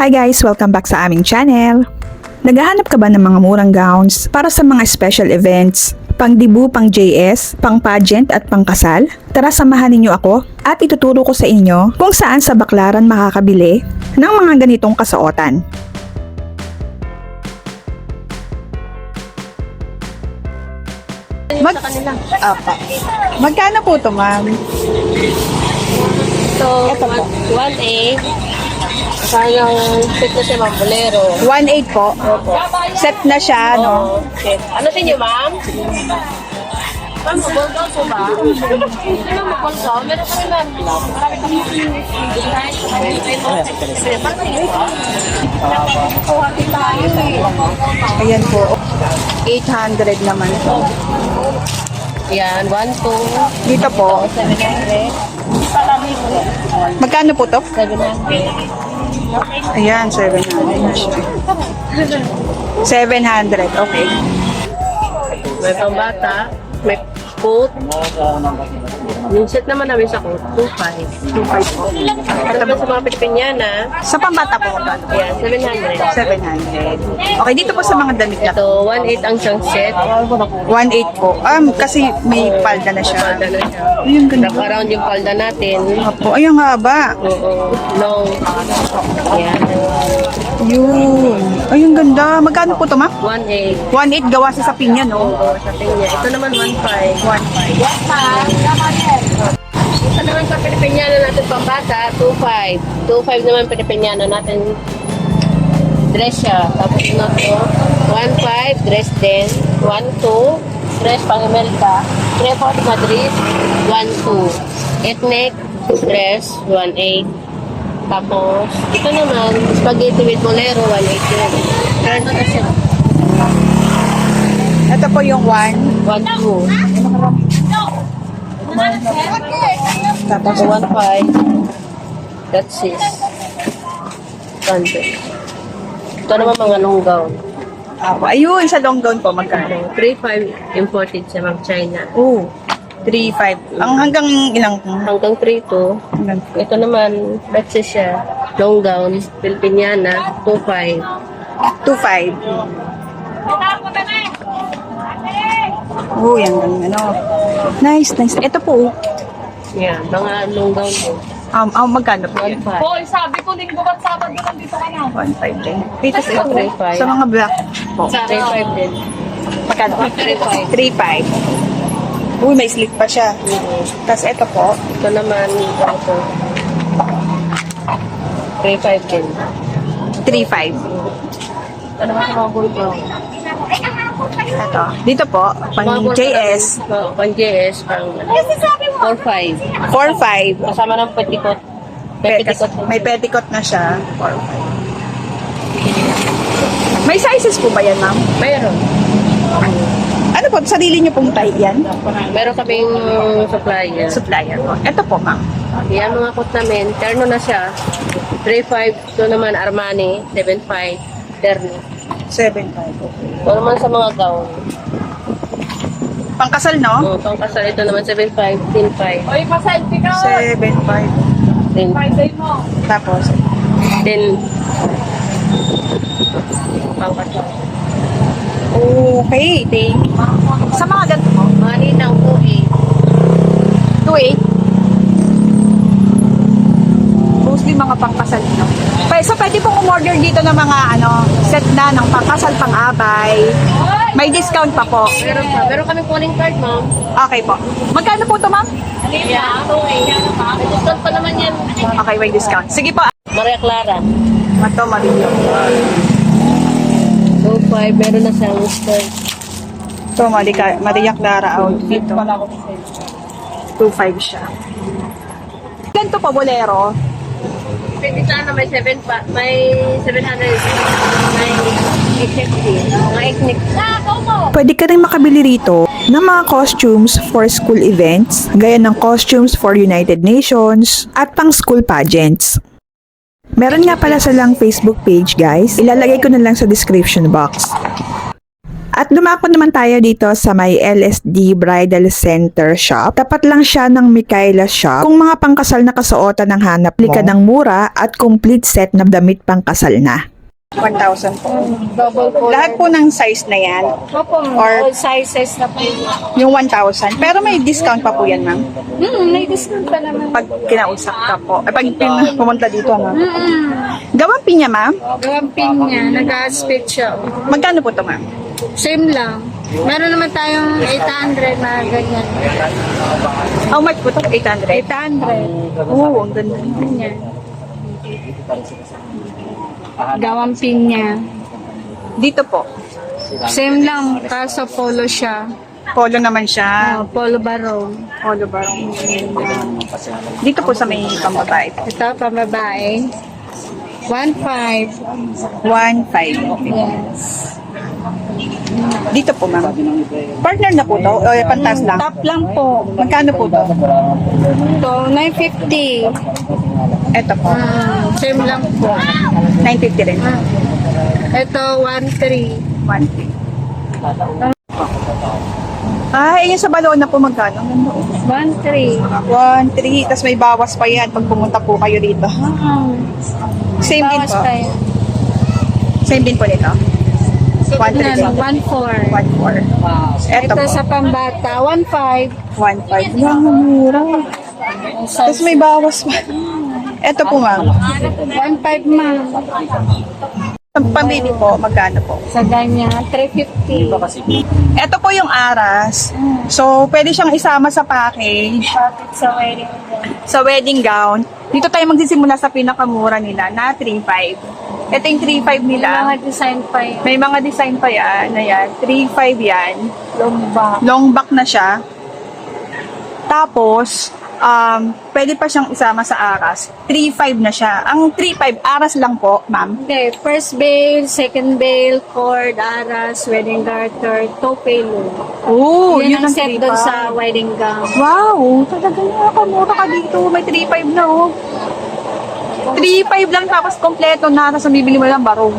Hi guys! Welcome back sa aming channel! Naghahanap ka ba ng mga murang gowns para sa mga special events, pang dibu, pang JS, pang pageant at pang kasal? Tara samahan ninyo ako at ituturo ko sa inyo kung saan sa Baclaran makakabili ng mga ganitong kasuotan. Magkano po ito, ma'am? So, Ito po. 1A. Saka yung set na siya, ma'am, bolero. 1.8 po. Set na siya, no? Okay. Ano din yun, ma'am? Ma'am, mabulgaw po ba? Hindi ma'am, mabulgaw. Meron kami, ma'am. Marami kami design. Ayan po. 800 naman po. Yan, 1, 2. Dito po. 700. Magkano po to? 700. Ayan, 700 na siya. 700, okay. May pambata. May coat. Yung set naman namin sa coat, 2.5. 2.5 po. Ito naman sa mga Pilipinyana, Sa pambata po, magkano? yan, 700. 700. Okay, dito po sa mga damit na. Ito, 1.8 ang siyang set. 1.8 po. Kasi may palda na siya. Palda na siya. Ayun, ganda. Wrap around yung palda natin. Opo, ayun nga ba? Oo. Long. Yan. Yun. Ayun, ganda. Magkano po to, ma'am? 1.8. 1.8 gawa sa pinya, no? Oo, sa pinya. Ito naman 1.5. 1.5. Ito naman sa Pilipinyana natin pambata, 2.5. 2.5 naman Pilipinyana natin dress siya. Tapos ito, 1.5 dress din. 1.2 dress pang Amerika. 3.4 Madrid, 1.2. Ethnic dress, 1.8. Tapos, ito naman, spaghetti with bolero, 1.8 yun. Pero ito na siya, Ito po yung 1. 1.2. Tapos, 1.5. That's it. 1.2. Ito naman mga long gown. ayun, sa long gown po, magkano? 3.5 imported sa mga China. Oh, 3.5. Ang hanggang ilang? Hanggang 3.2. Hanggang Ito naman, that's it siya. Long gown, Filipiniana, 2.5. 2.5. Oh, yan, ano. Nice, nice. Ito po, Yan, mga long gown po. magkano po? 1.5. Hoy, sabi ko linggo at Sabado nandito ka na. 1.5 din. Dito sa ito. 3.5. Sa mga black po. 3.5 din. Magkano? 3.5. 3.5. Uy, may slip pa siya. Tapos ito po, Ito naman, ito. 3.5 din. 3.5. Ito naman sa mga bulgaw. Ito. Dito po, pang JS, Pang JS, pang 4.5. 4.5. Kasama ng petticoat. May petticoat. May petticoat na siya. 4.5. May sizes po ba yan, ma'am? Mayroon. Ano po, sarili niyo pong type yan? Meron kaming supplier. Supplier po. Ito po, ma'am. Yan mga coat namin. Terno na siya. 3.5. Ito naman Armani. 7.5. Terno. 7.5. Ito naman sa mga gown. Pangkasal, no? Pang kasal ito naman 7.5. 10.5. Hoy, pa-selfie ka. 7.5. 10. Friday mo. Tapos, 10. Pang kasal. okay. Sa mga ganito po, Mga linaw po eh. 2.8. Mostly mga pangkasal, no? So, pwede pong umorder dito ng mga, set na ng pangkasal, pang-abay. May discount pa po. Meron pa. Meron kami calling card, ma'am. Okay po. Magkano po ito, ma'am? Yeah. May discount pa naman yan. Okay, may discount. Sige po. Maria Clara. Ito, Mario. 2.5. Meron na siyang skirt. Ito, Maria Clara outfit. 2.5 siya. Ganito po, bolero. Pwede sana may 7 pa. May 700. May 850. Mga ethnic. Pwede ka rin makabili rito ng mga costumes for school events, gaya ng costumes for United Nations at pang school pageants. Meron nga pala silang Facebook page, guys. Ilalagay ko na lang sa description box. At lumako naman tayo dito sa may LSD Bridal Center Shop. Tapat lang siya ng Michaela Shop. Kung mga pangkasal na kasuotan ng hanap, lika ng mura at complete set na damit pangkasal na. 1,000 po. Double color. Lahat po ng size na yan. Opo, Or- all sizes na po yun. Yung 1,000. Pero may discount pa po yan, ma'am. May discount pa naman. Pag kinausap ka po. Pag pumunta dito, ma'am. Gawang pinya, ma'am. Gawamping niya, nag-aspect siya. Magkano po to, ma'am? Same lang. Meron naman tayong 800 na ganyan. How much po to? 800? 800. Oo, ang ganda. Ganyan. Gawamping niya. Dito po. Same lang, kaso polo siya. Polo naman siya. Polo barong. Polo ba? Dito po sa may pambabae. Ito, pambabae. 1.5. 1,500. Yes. Dito po, ma'am. Partner na po to? O pantas lang? Top lang po. Magkano po to? Ito, 950. Ito po. Same lang po. 950 rin. Ito, 1.3. 1,300. Yung sa balon na po magkano? 1.3. 1,300. Tapos may bawas pa yan pag pumunta po kayo dito. Same din Bawas po. pa yan. Same din po nito. 1,300. 1.4. 1,400. Ito Ito po. sa pambata, 1.5. 1,500. Lang, mura. Tapos may bawas pa. Ito po, ma'am. 1.5 ma'am. Pamili po, magkano po? Sa ganyan, 350. Ito po yung aras. So, pwede siyang isama sa package, Bakit sa wedding gown? sa wedding gown. Dito tayo magsisimula sa pinakamura nila na 3,500. Ito yung 3,500 nila. Mga design pa yun. May mga design pa yan. Ayan, 3,500 yan. Lumba. Long back na siya. Tapos, pwede pa siyang isama sa aras. 3,500 na siya. Ang 3,500, aras lang po, ma'am. Okay, first bail, second bail, cord, aras, wedding garter, topelo. Oo, Yun ang ang set doon 3,500. sa wedding gown. Wow, talaga nakamura ka dito. May 3,500 na, oh. 3,500 lang tapos kompleto na. Tapos bibili mo lang barong.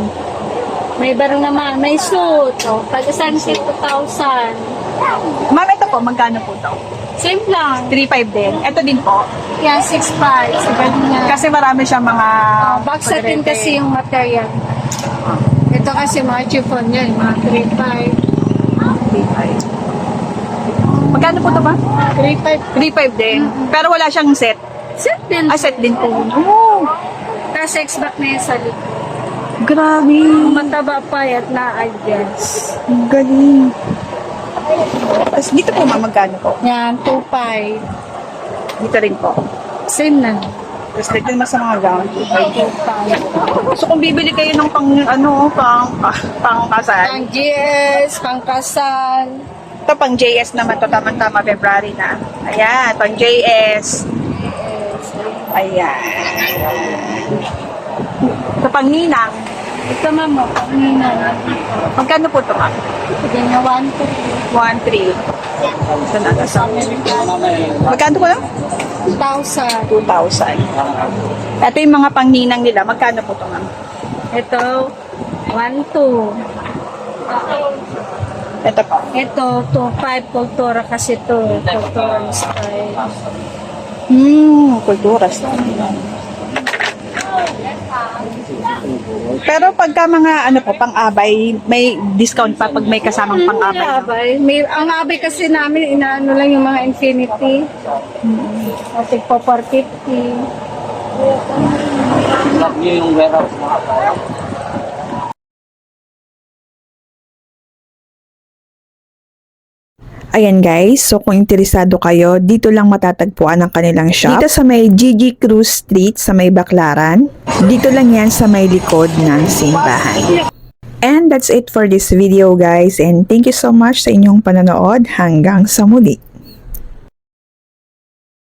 May barong naman, may suit. Oh, pag-isang set 2,000. Ma'am, ito po, magkano po to? Same lang. 3,500 din. Ito din po. Yan, 6.5. Sa ganyan. Kasi marami siyang mga... Box satin kasi yung material. Ito kasi mga chiffon yan, mga 3.5. Magkano po to ba? 3.5. 3,500 din. Pero wala siyang set. Set din. Ah, set din po. Oh, Kasi X-back na yan sa likod. grabe. Mataba pa at na-adjust. Ang galing. Tapos dito po, ma'am, magkano po? Yan, 2.5. Dito rin po. Same na. Tapos dito naman sa mga gown. 2.5. So kung bibili kayo ng pang kasal, Pang GS, pang kasal. ito pang JS naman to, tama-tama February na. Ayan, pang JS. Ayan. Ito pang ninang. Ito mamo, kanina. Magkano po ito, ma'am? Ito niya 1.3. 1,300. Ito na, nasa. Magkano po lang? 2,000. 2,000. Ito yung mga pang ninang nila. Magkano po ito, ma'am? Ito, 1.2. Ito po. Ito, 2.5 kultura kasi ito. Kultura style. Kultura. Pero pagka mga pang-abay, may discount pa pag may kasamang pang-abay. No? Abay. Ang abay kasi namin, inaano lang yung mga infinity. At po 450. Lock nyo yung warehouse mga Ayan guys, so kung interesado kayo, dito lang matatagpuan ang kanilang shop. Dito sa may Gigi Cruz Street sa may Baclaran. Dito lang yan sa may likod ng simbahan. And that's it for this video guys, and thank you so much sa inyong panonood. Hanggang sa muli.